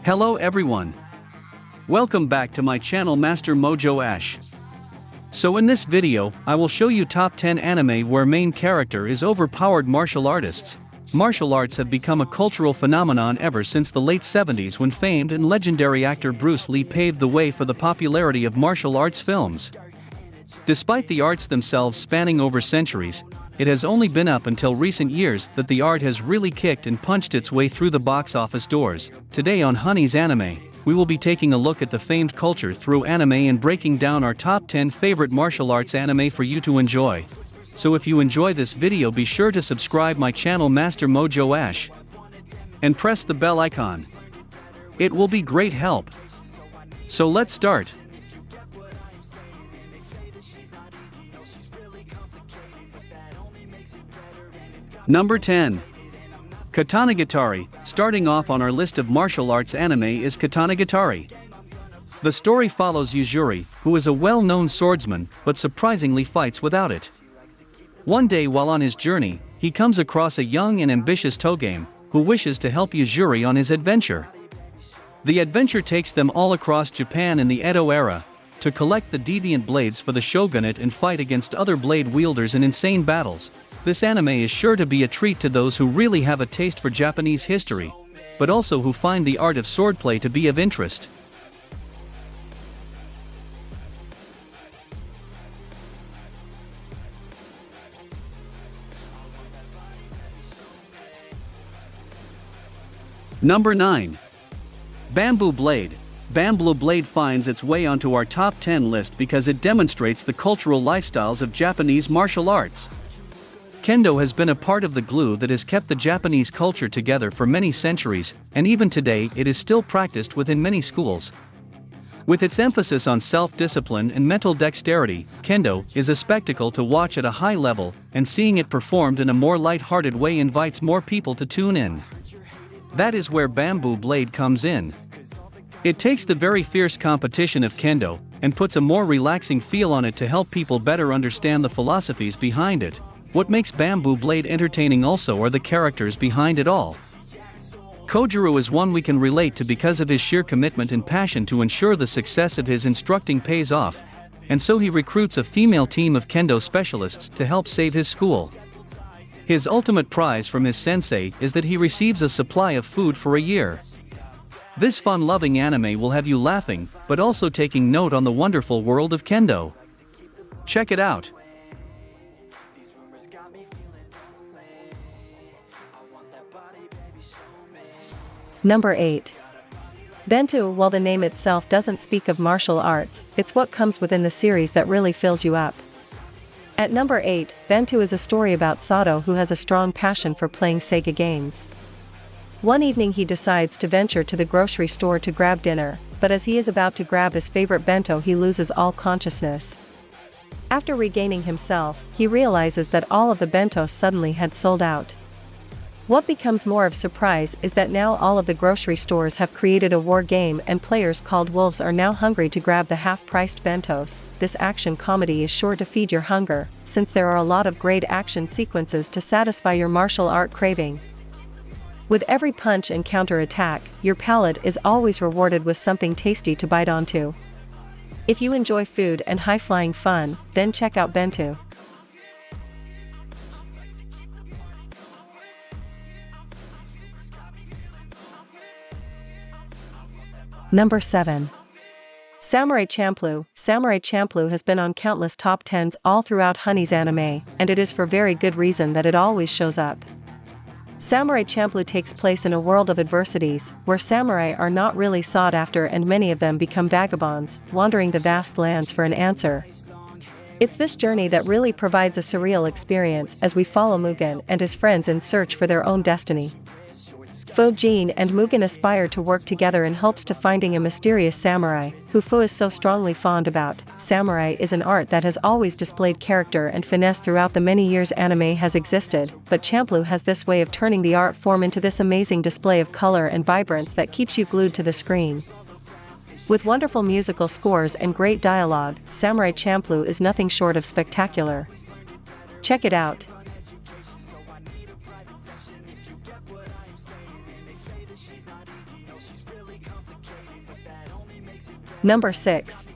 Hello everyone. Welcome back to my channel Master Mojo Ash. So in this video, I will show you top 10 anime where main character is overpowered martial artists. Martial arts have become a cultural phenomenon ever since the late 70s when famed and legendary actor Bruce Lee paved the way for the popularity of martial arts films. Despite the arts themselves spanning over centuries, it has only been up until recent years that the art has really kicked and punched its way through the box office doors. Today on Honey's Anime, we will be taking a look at the famed culture through anime and breaking down our top 10 favorite martial arts anime for you to enjoy. So if you enjoy this video, be sure to subscribe my channel Master Mojo Ash and press the bell icon. It will be great help. So let's start. Number 10. Katanagatari. Starting off on our list of martial arts anime is Katanagatari. The story follows Yuzuri, who is a well-known swordsman, but surprisingly fights without it. One day while on his journey, he comes across a young and ambitious Togame, who wishes to help Yuzuri on his adventure. The adventure takes them all across Japan in the Edo era, to collect the deviant blades for the shogunate and fight against other blade wielders in insane battles. This anime is sure to be a treat to those who really have a taste for Japanese history, but also who find the art of swordplay to be of interest. Number 9. Bamboo Blade. Bamboo Blade finds its way onto our top 10 list because it demonstrates the cultural lifestyles of Japanese martial arts. Kendo has been a part of the glue that has kept the Japanese culture together for many centuries, and even today it is still practiced within many schools. With its emphasis on self-discipline and mental dexterity, Kendo is a spectacle to watch at a high level, and seeing it performed in a more light-hearted way invites more people to tune in. That is where Bamboo Blade comes in. It takes the very fierce competition of Kendo, and puts a more relaxing feel on it to help people better understand the philosophies behind it. What makes Bamboo Blade entertaining also are the characters behind it all. Kojiro is one we can relate to because of his sheer commitment and passion to ensure the success of his instructing pays off, and so he recruits a female team of Kendo specialists to help save his school. His ultimate prize from his sensei is that he receives a supply of food for a year. This fun-loving anime will have you laughing, but also taking note on the wonderful world of Kendo. Check it out. Number 8. Bento. While the name itself doesn't speak of martial arts, it's what comes within the series that really fills you up. At number 8, Bento is a story about Sato, who has a strong passion for playing Sega games. One evening he decides to venture to the grocery store to grab dinner, but as he is about to grab his favorite bento he loses all consciousness. After regaining himself, he realizes that all of the bento suddenly had sold out. What becomes more of surprise is that now all of the grocery stores have created a war game and players called wolves are now hungry to grab the half-priced bentos. This action comedy is sure to feed your hunger, since there are a lot of great action sequences to satisfy your martial art craving. With every punch and counter-attack, your palate is always rewarded with something tasty to bite onto. If you enjoy food and high-flying fun, then check out Bento. Number 7. Samurai Champloo. Samurai Champloo has been on countless top 10s all throughout Honey's Anime, and it is for very good reason that it always shows up. Samurai Champloo takes place in a world of adversities, where samurai are not really sought after and many of them become vagabonds, wandering the vast lands for an answer. It's this journey that really provides a surreal experience as we follow Mugen and his friends in search for their own destiny. Fujin and Mugen aspire to work together in hopes to finding a mysterious samurai, who Fu is so strongly fond about. Samurai is an art that has always displayed character and finesse throughout the many years anime has existed, but Champloo has this way of turning the art form into this amazing display of color and vibrance that keeps you glued to the screen. With wonderful musical scores and great dialogue, Samurai Champloo is nothing short of spectacular. Check it out. Number 6.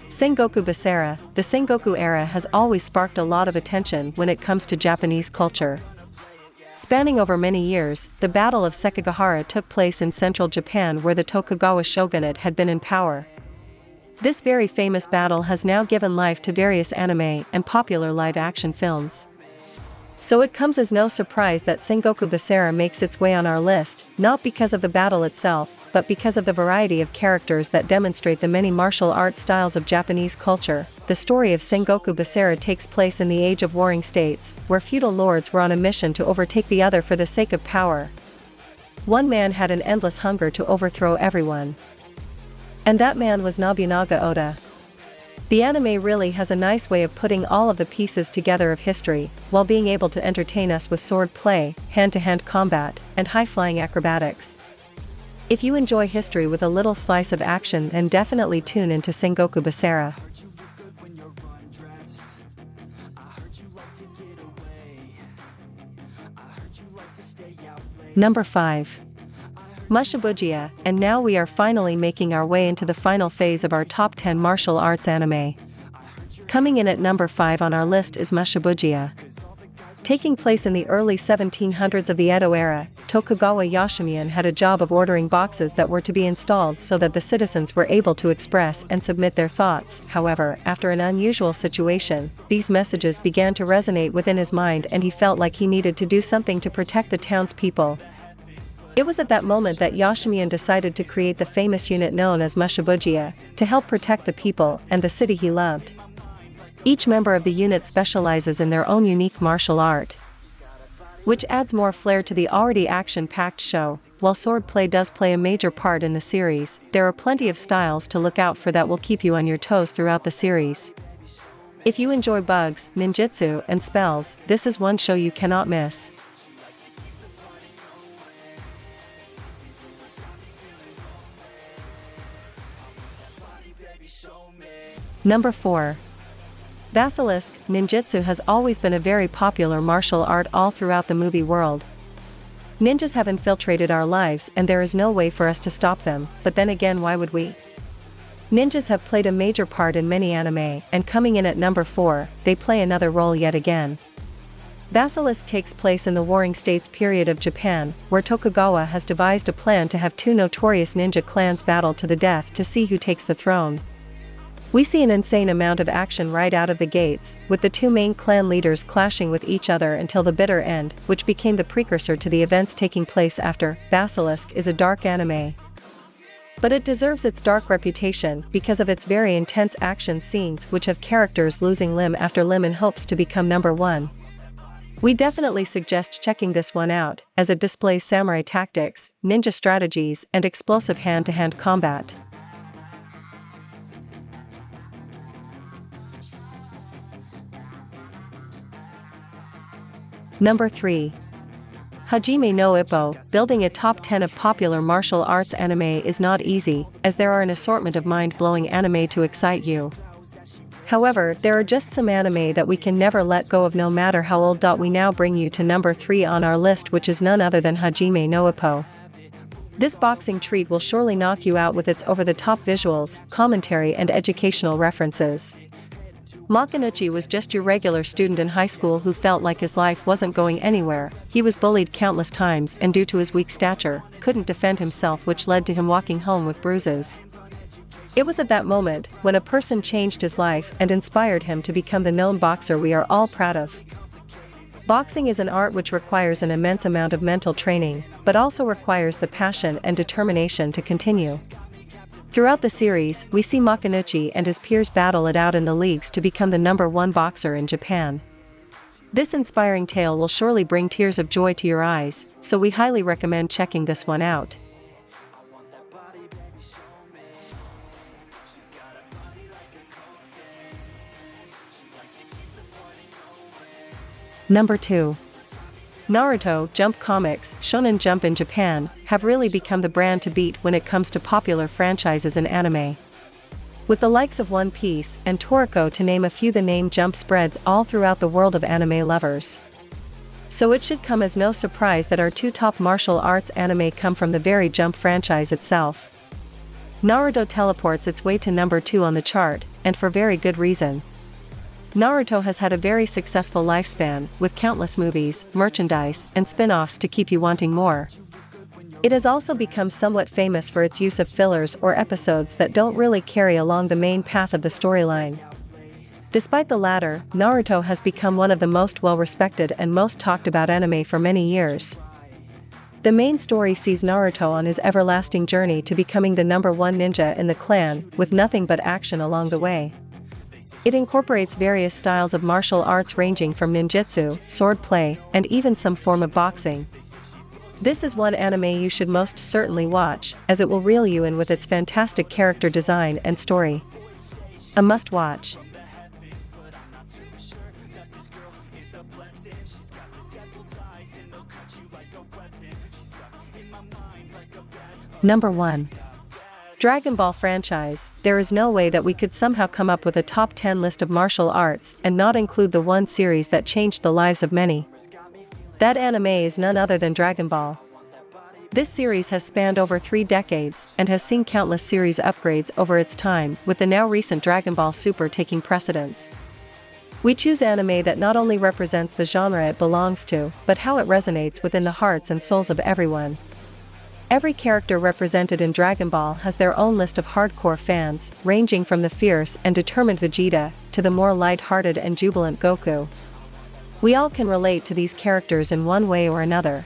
Sengoku Basara. The Sengoku era has always sparked a lot of attention when it comes to Japanese culture. Spanning over many years, the Battle of Sekigahara took place in central Japan where the Tokugawa shogunate had been in power. This very famous battle has now given life to various anime and popular live-action films. So it comes as no surprise that Sengoku Basara makes its way on our list, not because of the battle itself, but because of the variety of characters that demonstrate the many martial art styles of Japanese culture. The story of Sengoku Basara takes place in the age of warring states, where feudal lords were on a mission to overtake the other for the sake of power. One man had an endless hunger to overthrow everyone. And that man was Nobunaga Oda. The anime really has a nice way of putting all of the pieces together of history, while being able to entertain us with sword play, hand-to-hand combat, and high-flying acrobatics. If you enjoy history with a little slice of action, then definitely tune into Sengoku Basara. Number 5. Mushibugyou, and now we are finally making our way into the final phase of our top 10 martial arts anime. Coming in at number 5 on our list is Mushibugyou. Taking place in the early 1700s of the Edo era, Tokugawa Yoshimune had a job of ordering boxes that were to be installed so that the citizens were able to express and submit their thoughts. However, after an unusual situation, these messages began to resonate within his mind and he felt like he needed to do something to protect the townspeople. It was at that moment that Yoshimune decided to create the famous unit known as Mushibugyou, to help protect the people and the city he loved. Each member of the unit specializes in their own unique martial art, which adds more flair to the already action-packed show. While swordplay does play a major part in the series, there are plenty of styles to look out for that will keep you on your toes throughout the series. If you enjoy bugs, ninjutsu, and spells, this is one show you cannot miss. Number 4. Basilisk. Ninjutsu has always been a very popular martial art all throughout the movie world. Ninjas have infiltrated our lives and there is no way for us to stop them, but then again, why would we? Ninjas have played a major part in many anime, and coming in at number 4, they play another role yet again. Basilisk takes place in the Warring States period of Japan, where Tokugawa has devised a plan to have two notorious ninja clans battle to the death to see who takes the throne. We see an insane amount of action right out of the gates, with the two main clan leaders clashing with each other until the bitter end, which became the precursor to the events taking place after. Basilisk is a dark anime, but it deserves its dark reputation because of its very intense action scenes which have characters losing limb after limb in hopes to become number 1. We definitely suggest checking this one out, as it displays samurai tactics, ninja strategies, and explosive hand-to-hand combat. Number 3. Hajime no Ippo. Building a top 10 of popular martial arts anime is not easy, as there are an assortment of mind-blowing anime to excite you. However, there are just some anime that we can never let go of no matter how old. We now bring you to number 3 on our list, which is none other than Hajime no Ippo. This boxing treat will surely knock you out with its over-the-top visuals, commentary, and educational references. Makinuchi was just your regular student in high school who felt like his life wasn't going anywhere. He was bullied countless times and due to his weak stature, couldn't defend himself, which led to him walking home with bruises. It was at that moment when a person changed his life and inspired him to become the known boxer we are all proud of. Boxing is an art which requires an immense amount of mental training, but also requires the passion and determination to continue. Throughout the series, we see Makinuchi and his peers battle it out in the leagues to become the number 1 boxer in Japan. This inspiring tale will surely bring tears of joy to your eyes, so we highly recommend checking this one out. Number 2. Naruto. Jump Comics, Shonen Jump in Japan, have really become the brand to beat when it comes to popular franchises in anime. With the likes of One Piece and Toriko to name a few, the name Jump spreads all throughout the world of anime lovers. So it should come as no surprise that our 2 top martial arts anime come from the very Jump franchise itself. Naruto teleports its way to number 2 on the chart, and for very good reason. Naruto has had a very successful lifespan, with countless movies, merchandise, and spin-offs to keep you wanting more. It has also become somewhat famous for its use of fillers or episodes that don't really carry along the main path of the storyline. Despite the latter, Naruto has become one of the most well-respected and most talked about anime for many years. The main story sees Naruto on his everlasting journey to becoming the number 1 ninja in the clan, with nothing but action along the way. It incorporates various styles of martial arts ranging from ninjutsu, swordplay, and even some form of boxing. This is one anime you should most certainly watch, as it will reel you in with its fantastic character design and story. A must-watch. Number 1. Dragon Ball franchise. There is no way that we could somehow come up with a top 10 list of martial arts and not include the one series that changed the lives of many. That anime is none other than Dragon Ball. This series has spanned over 3 decades and has seen countless series upgrades over its time, with the now recent Dragon Ball Super taking precedence. We choose anime that not only represents the genre it belongs to, but how it resonates within the hearts and souls of everyone. Every character represented in Dragon Ball has their own list of hardcore fans, ranging from the fierce and determined Vegeta, to the more light-hearted and jubilant Goku. We all can relate to these characters in one way or another.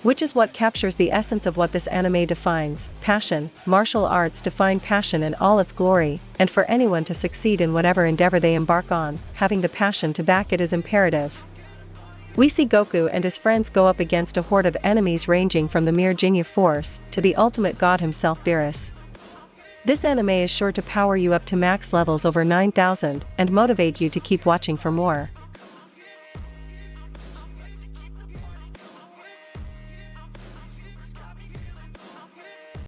Which is what captures the essence of what this anime defines: passion. Martial arts define passion in all its glory, and for anyone to succeed in whatever endeavor they embark on, having the passion to back it is imperative. We see Goku and his friends go up against a horde of enemies ranging from the mere Ginyu Force to the ultimate god himself, Beerus. This anime is sure to power you up to max levels over 9,000 and motivate you to keep watching for more.